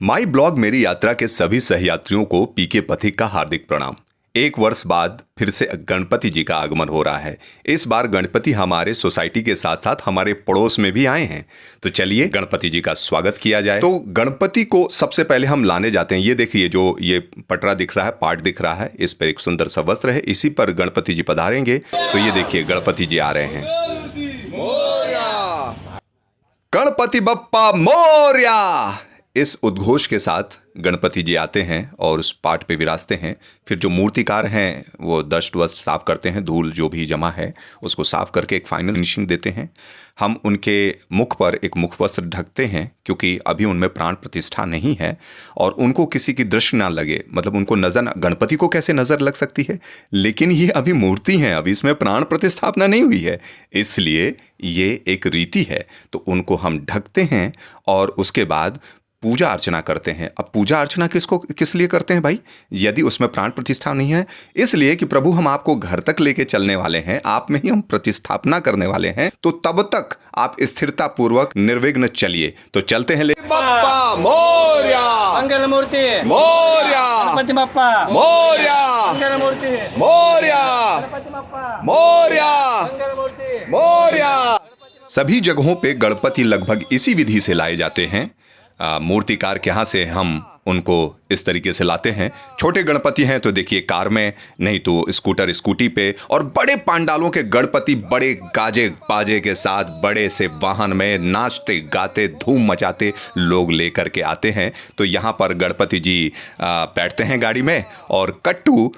My blog मेरी यात्रा के सभी सहयात्रियों को पीके पथिक का हार्दिक प्रणाम। एक वर्ष बाद फिर से गणपति जी का आगमन हो रहा है। इस बार गणपति हमारे सोसाइटी के साथ साथ हमारे पड़ोस में भी आए हैं, तो चलिए गणपति जी का स्वागत किया जाए। तो गणपति को सबसे पहले हम लाने जाते हैं। ये देखिए, जो ये पटरा दिख रहा है, पाट दिख रहा है, इस पर एक सुंदर सा वस्त्र है, इसी पर गणपति जी पधारेंगे। तो ये देखिए गणपति जी आ रहे हैं। गणपति बप्पा मोरया, इस उद्घोष के साथ गणपति जी आते हैं और उस पाट पे विराजते हैं। फिर जो मूर्तिकार हैं वो डस्ट वस्ट साफ करते हैं, धूल जो भी जमा है उसको साफ करके एक फाइनल फिनिशिंग देते हैं। हम उनके मुख पर एक मुखवस्त्र ढकते हैं क्योंकि अभी उनमें प्राण प्रतिष्ठा नहीं है और उनको किसी की दृष्टि ना लगे, मतलब उनको नजर, गणपति को कैसे नजर लग सकती है, लेकिन ये अभी मूर्ति है, अभी इसमें प्राण प्रतिस्थापना नहीं हुई है, इसलिए ये एक रीति है। तो उनको हम ढकते हैं और उसके बाद पूजा अर्चना करते हैं। अब पूजा अर्चना किस लिए करते हैं भाई? यदि उसमें प्राण प्रतिष्ठा नहीं है, इसलिए कि प्रभु हम आपको घर तक लेके चलने वाले हैं, आप में ही हम प्रतिस्थापना करने वाले हैं, तो तब तक आप स्थिरता पूर्वक निर्विघ्न चलिए। तो चलते हैं। बप्पा मोरया, मंगल मूर्ति मोरया, गणपति बप्पा मोरया, मंगल मूर्ति मोरया, गणपति बप्पा मोरया, मंगल मूर्ति मोरया। सभी जगहों पे गणपति लगभग इसी विधि से लाए जाते हैं। मूर्तिकार के यहाँ से हम उनको इस तरीके से लाते हैं। छोटे गणपति हैं तो देखिए कार में, नहीं तो स्कूटर स्कूटी पे, और बड़े पांडालों के गणपति बड़े गाजे बाजे के साथ बड़े से वाहन में नाचते गाते धूम मचाते लोग लेकर के आते हैं। तो यहाँ पर गणपति जी बैठते हैं गाड़ी में और कट्टू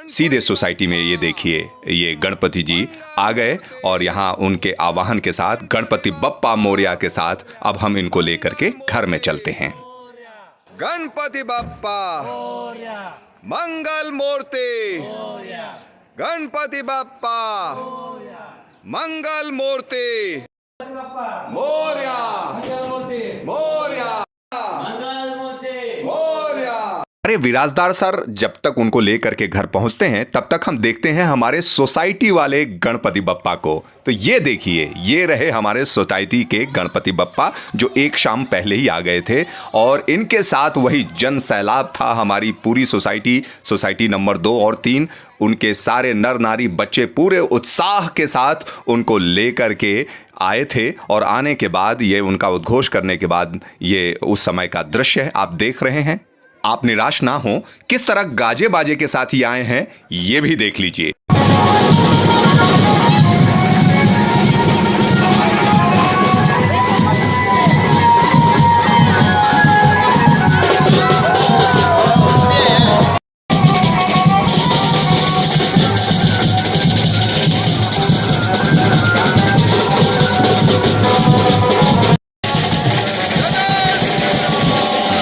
सीधे सोसाइटी में, ये देखिए ये गणपति जी आ गए और यहाँ उनके आवाहन के साथ गणपति बप्पा मोरया के साथ अब हम इनको लेकर के घर में चलते हैं। गणपति बप्पा मंगल मूर्ति, गणपति बप्पा मंगल मूर्ति, मोरया मोरया मोरया। अरे विराजदार सर, जब तक उनको लेकर के घर पहुंचते हैं तब तक हम देखते हैं हमारे सोसाइटी वाले गणपति बप्पा को। तो ये देखिए, ये रहे हमारे सोसाइटी के गणपति बप्पा जो एक शाम पहले ही आ गए थे और इनके साथ वही जन सैलाब था। हमारी पूरी सोसाइटी नंबर 2 और 3, उनके सारे नर नारी बच्चे पूरे उत्साह के साथ उनको लेकर के आए थे और आने के बाद ये उनका उद्घोष करने के बाद ये उस समय का दृश्य है, आप देख रहे हैं। आप निराश ना हो, किस तरह गाजे बाजे के साथ ही आए हैं ये भी देख लीजिए।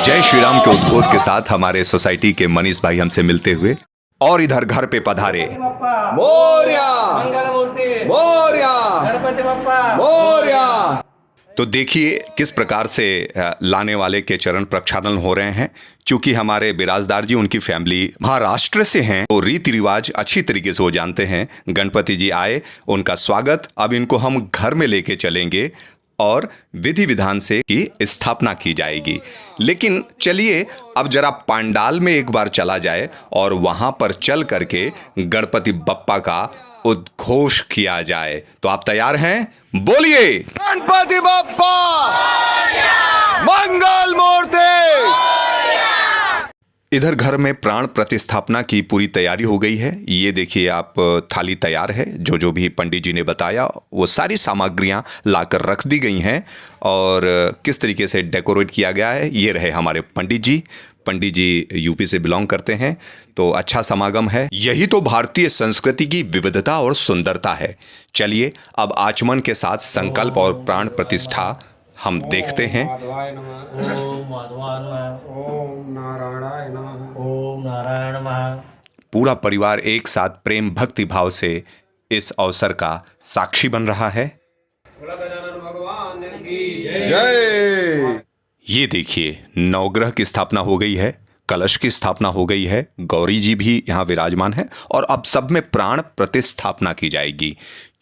जय श्री राम के उद्घोष के साथ हमारे सोसाइटी के मनीष भाई हमसे मिलते हुए और इधर घर पे पधारे। मोरया मंगल मूर्ति मोरया गणपति बप्पा मोरया। तो देखिए किस प्रकार से लाने वाले के चरण प्रक्षालन हो रहे हैं। चूंकि हमारे बिराजदार जी, उनकी फैमिली महाराष्ट्र से हैं, तो रीति रिवाज अच्छी तरीके से वो जानते हैं। गणपति जी आए, उनका स्वागत, अब इनको हम घर में लेके चलेंगे और विधि विधान से की स्थापना की जाएगी। लेकिन चलिए अब जरा पंडाल में एक बार चला जाए और वहां पर चल करके गणपति बप्पा का उद्घोष किया जाए। तो आप तैयार हैं? बोलिए गणपति बप्पा मंगल मूर्ति। इधर घर में प्राण प्रतिस्थापना की पूरी तैयारी हो गई है। ये देखिए आप, थाली तैयार है, जो भी पंडित जी ने बताया वो सारी सामग्रियां लाकर रख दी गई हैं और किस तरीके से डेकोरेट किया गया है। ये रहे हमारे पंडित जी यूपी से बिलोंग करते हैं, तो अच्छा समागम है। यही तो भारतीय संस्कृति की विविधता और सुंदरता है। चलिए अब आचमन के साथ संकल्प और प्राण प्रतिष्ठा हम देखते हैं। पूरा परिवार एक साथ प्रेम भक्ति भाव से इस अवसर का साक्षी बन रहा है। जय। ये देखिए नवग्रह की स्थापना हो गई है, कलश की स्थापना हो गई है, गौरी जी भी यहाँ विराजमान है और अब सब में प्राण प्रतिस्थापना की जाएगी।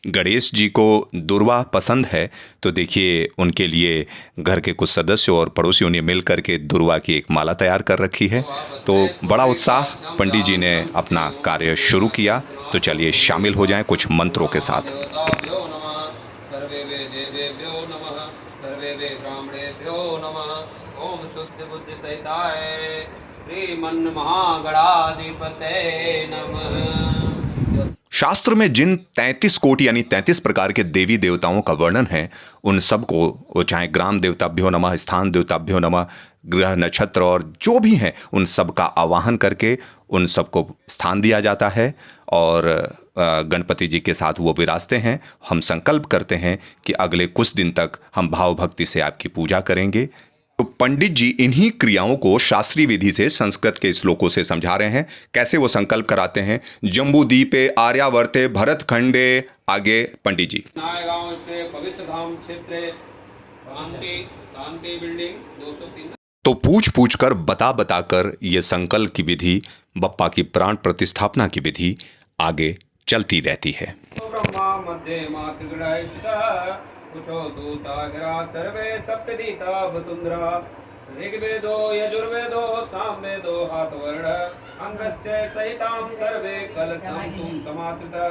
गणेश जी को दुर्वा पसंद है, तो देखिए उनके लिए घर के कुछ सदस्य और पड़ोसियों ने मिल करके दुर्वा की एक माला तैयार कर रखी है। तो बड़ा उत्साह, पंडित जी ने अपना कार्य शुरू किया। तो चलिए शामिल हो जाएं कुछ मंत्रों के साथ। देवताभ्यो नमः, सर्वे वे देवेभ्यो नमः, सर्वे वे ब्राह्मणेभ्यो नमः। ओम शुद्ध बुद्धि सहिताय श्रीमन् महागणाधिपते नमः। शास्त्र में जिन 33 कोटि यानी 33 प्रकार के देवी देवताओं का वर्णन है, उन सबको, वो चाहे ग्राम देवताभ्यो नमः, स्थान देवताभ्यो नमः, ग्रह नक्षत्र और जो भी हैं, उन सब का आवाहन करके उन सबको स्थान दिया जाता है और गणपति जी के साथ वो विराजते हैं। हम संकल्प करते हैं कि अगले कुछ दिन तक हम भाव भक्ति से आपकी पूजा करेंगे। तो पंडित जी इन्हीं क्रियाओं को शास्त्रीय विधि से संस्कृत के श्लोकों से समझा रहे हैं। कैसे वो संकल्प कराते हैं? जम्बू द्वीपे आर्यावर्ते भरत खंडे। आगे पंडित जी। नायगांव स्थित पवित्र धाम क्षेत्रे शांति शांति बिल्डिंग 203। तो पूछ पूछ कर बता कर ये संकल्प की विधि, बप्पा की प्राण प्रतिस्थापना की विधि आगे चलती रहती है। ब्रह्मा मध्ये मातृगृह स्थितः कुशोतु सागरा सर्वे सप्तदीता वसुंधरा। ऋग्वेदो यजुर्वेदो सामवेदो हातवर्ण अंगश्च सहितां सर्वे कलशं तुम समाश्रितः।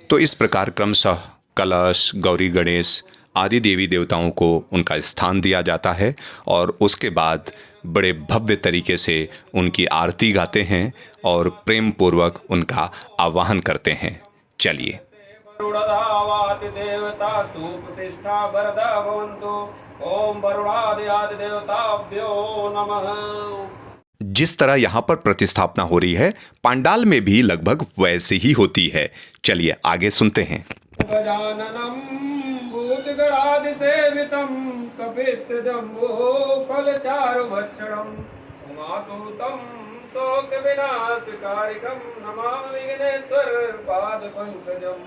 तो इस प्रकार क्रमशः कलश, गौरी गणेश आदि देवी देवताओं को उनका स्थान दिया जाता है और उसके बाद बड़े भव्य तरीके से उनकी आरती गाते हैं और प्रेम पूर्वक उनका आवाहन करते हैं। चलिए। वरुणदावाति देवता सुप्रतिष्ठा वरदा भवन्तु। ओम वरुणादि देवताभ्यो नमः। जिस तरह यहाँ पर प्रतिस्थापना हो रही है, पांडाल में भी लगभग वैसे ही होती है। चलिए आगे सुनते हैं। गजाननं भूतगणादिसेवितं कपित्थजम्बो फलचारुभक्षणं उमासुतं शोकविनाशकारिकं नमामि विघ्नेश्वर पादपङ्कजम्।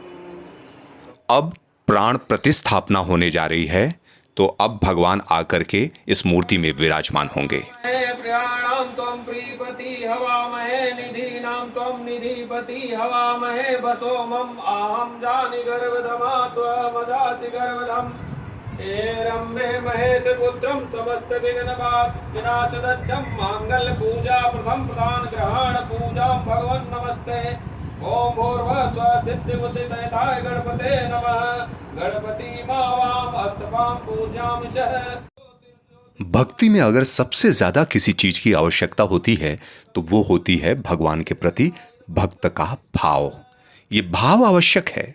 अब प्राण प्रतिस्थापना होने जा रही है, तो अब भगवान आकर के इस मूर्ति में विराजमान होंगे। प्रियाणां त्वं प्रीपति हवामहे निधीनां त्वं निधिपति हवामहे वसोमम् अहं जानि गर्भधमा त्वमजासि गर्भधम्। हे रम्भे महेश पुत्रं समस्त विघ्नविनाशदक्षं मांगल्य पूजा प्रथम प्रधान ग्रहण पूजा भगवन् नमस्ते। ओम भूर्भुवः स्वः सिद्धि बुद्धि सहिताय गणपते नमः। गणपति मावाम अस्तपां पूज्यामि च। भक्ति में अगर सबसे ज्यादा किसी चीज की आवश्यकता होती है तो वो होती है भगवान के प्रति भक्त का भाव। ये भाव आवश्यक है।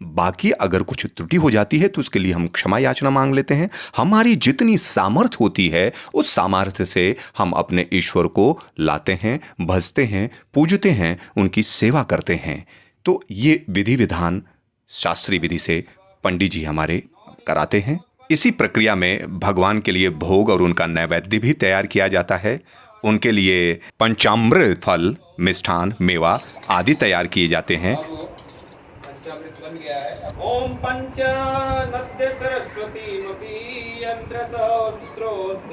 बाकी अगर कुछ त्रुटि हो जाती है तो उसके लिए हम क्षमा याचना मांग लेते हैं। हमारी जितनी सामर्थ्य होती है उस सामर्थ्य से हम अपने ईश्वर को लाते हैं, भजते हैं, पूजते हैं, उनकी सेवा करते हैं। तो ये विधि विधान शास्त्रीय विधि से पंडित जी हमारे कराते हैं। इसी प्रक्रिया में भगवान के लिए भोग और उनका नैवेद्य भी तैयार किया जाता है। उनके लिए पंचामृत फल, मिष्ठान, मेवा आदि तैयार किए जाते हैं। पंचामृत बन गया है। ओम पंचनद्य सरस्वती मपि यंत्र सहस्त्रोस्त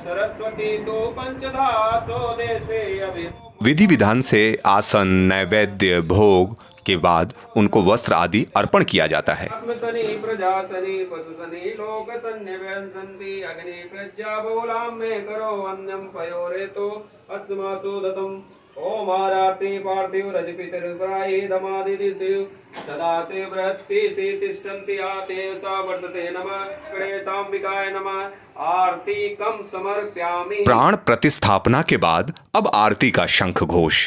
सरस्वती तो पंचधा सो देशे अभि। विधि विधान से आसन, नैवेद्य, भोग के बाद उनको वस्त्र आदि अर्पण किया जाता है। आत्मसनि प्रजासनि पशुसनि लोकसन्य व्यंसन्ति अग्नि प्रज्ञा बहुलां मे करो वन्द्यं पयोरेतो अस्मासु दतम्। ओम आरात्रि पार्थिव रजपितरुपरायि दमादिदिशिव सदा से बृहस्पति से तिष्ठन्ति आते सा वर्तते नमः। गणेशाम्बिकाय नमः। आरती कम समर्पयामि। प्राण प्रतिस्थापना के बाद अब आरती का शंख घोष।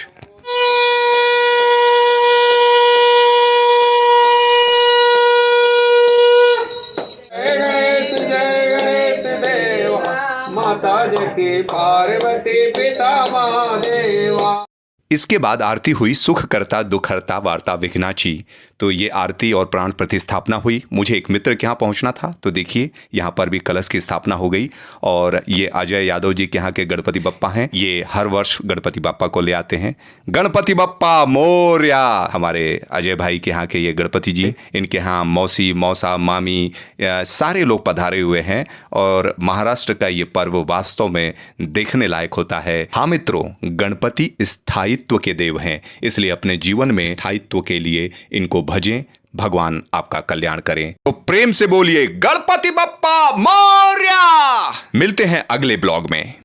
माता जकी पार्वती पिता महादेवा। इसके बाद आरती हुई सुख करता दुखहर्ता वार्ता विघ्नाची। तो ये आरती और प्राण प्रतिस्थापना हुई। मुझे एक मित्र के यहाँ पहुँचना था, तो देखिए यहाँ पर भी कलश की स्थापना हो गई। और ये अजय यादव जी के यहाँ के गणपति बप्पा हैं। ये हर वर्ष गणपति बप्पा को ले आते हैं। गणपति बप्पा मोरया। हमारे अजय भाई के यहाँ के ये गणपति जी, इनके यहाँ मौसी, मौसा, मामी सारे लोग पधारे हुए हैं। और महाराष्ट्र का ये पर्व वास्तव में देखने लायक होता है। हाँ मित्रों, गणपति स्थायित्व के देव हैं, इसलिए अपने जीवन में स्थायित्व के लिए इनको भजें, भगवान आपका कल्याण करें। तो प्रेम से बोलिए गणपति बप्पा मोरया। मिलते हैं अगले ब्लॉग में।